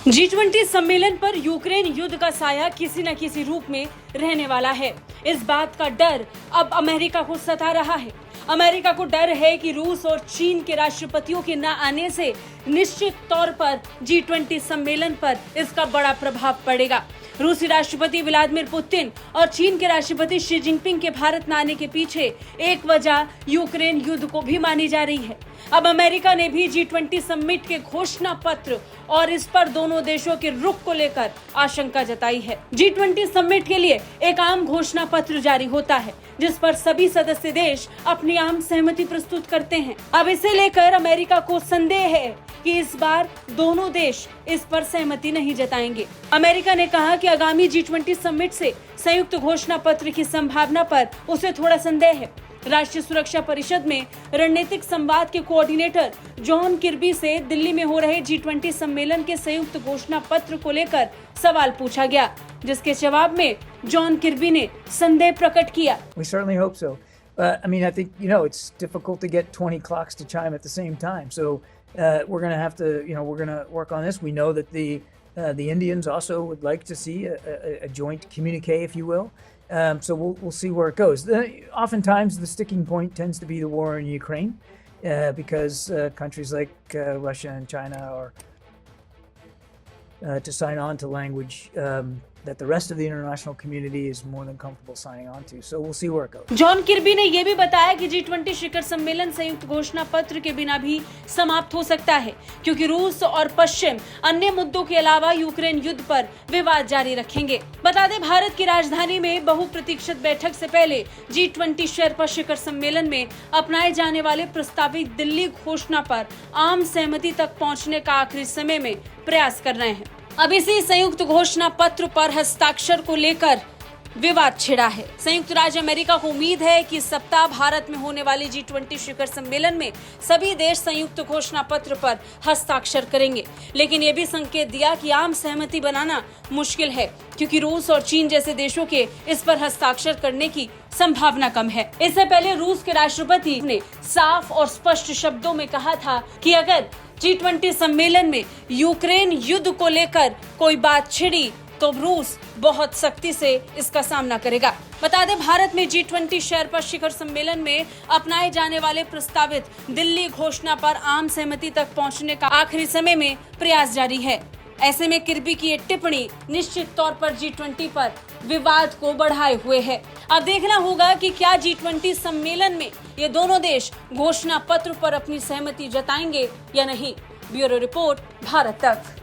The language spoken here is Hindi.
G20 सम्मेलन पर यूक्रेन युद्ध का साया किसी न किसी रूप में रहने वाला है। इस बात का डर अब अमेरिका को सता रहा है। अमेरिका को डर है कि रूस और चीन के राष्ट्रपतियों के न आने से निश्चित तौर पर G20 सम्मेलन पर इसका बड़ा प्रभाव पड़ेगा। रूसी राष्ट्रपति व्लादिमीर पुतिन और चीन के राष्ट्रपति शी जिनपिंग के भारत न आने के पीछे एक वजह यूक्रेन युद्ध को भी मानी जा रही है। अब अमेरिका ने भी G20 समिट के घोषणा पत्र और इस पर दोनों देशों के रुख को लेकर आशंका जताई है। G20 समिट के लिए एक आम घोषणा पत्र जारी होता है, जिस पर सभी सदस्य देश अपनी आम सहमति प्रस्तुत करते हैं। अब इसे लेकर अमेरिका को संदेह है कि इस बार दोनों देश इस पर सहमति नहीं जताएंगे। अमेरिका ने कहा कि आगामी G20 समिट से संयुक्त घोषणा पत्र की संभावना पर उसे थोड़ा संदेह है। राष्ट्रीय सुरक्षा परिषद में रणनीतिक संवाद के कोऑर्डिनेटर जॉन किर्बी से दिल्ली में हो रहे G20 सम्मेलन के संयुक्त घोषणा पत्र को लेकर सवाल पूछा गया, जिसके जवाब में जॉन किर्बी ने संदेह प्रकट किया। We certainly hope so. I mean, I think, it's difficult to get 20 clocks to chime at the same time. So we're going to have to, we're going to work on this. We know that the Indians also would like to see a joint communique, if you will. So we'll see where it goes. Oftentimes, the sticking point tends to be the war in Ukraine because countries like Russia and China are to sign on to language that the rest of the international community is more than comfortable signing on to. So we'll see where it goes. John किर्बी ने यह भी बताया कि G20 शिखर सम्मेलन संयुक्त घोषणा पत्र के बिना भी समाप्त हो सकता है, क्योंकि रूस और पश्चिम अन्य मुद्दों के अलावा यूक्रेन युद्ध पर विवाद जारी रखेंगे। बता दें, भारत की राजधानी में बहुप्रतीक्षित बैठक से पहले G20 शेरपा शिखर सम्मेलन में अपनाए जाने वाले प्रस्तावित दिल्ली घोषणा पर आम सहमति तक पहुंचने का आखिरी समय में प्रयास कर रहे हैं। अब इसी संयुक्त घोषणा पत्र पर हस्ताक्षर को लेकर विवाद छिड़ा है। संयुक्त राज्य अमेरिका को उम्मीद है कि इस सप्ताह भारत में होने वाली G20 शिखर सम्मेलन में सभी देश संयुक्त घोषणा पत्र पर हस्ताक्षर करेंगे, लेकिन ये भी संकेत दिया कि आम सहमति बनाना मुश्किल है, क्योंकि रूस और चीन जैसे देशों के इस पर हस्ताक्षर करने की संभावना कम है। इससे पहले रूस के राष्ट्रपति ने साफ और स्पष्ट शब्दों में कहा था कि अगर G20 सम्मेलन में यूक्रेन युद्ध को लेकर कोई बात छिड़ी तो रूस बहुत सख्ती से इसका सामना करेगा। बता दें, भारत में G20 शेरपा शिखर सम्मेलन में अपनाए जाने वाले प्रस्तावित दिल्ली घोषणा पर आम सहमति तक पहुंचने का आखिरी समय में प्रयास जारी है। ऐसे में किर्बी की ये टिप्पणी निश्चित तौर पर G20 पर विवाद को बढ़ाए हुए है। अब देखना होगा कि क्या G20 सम्मेलन में ये दोनों देश घोषणा पत्र पर अपनी सहमति जताएंगे या नहीं। ब्यूरो रिपोर्ट, भारत तक।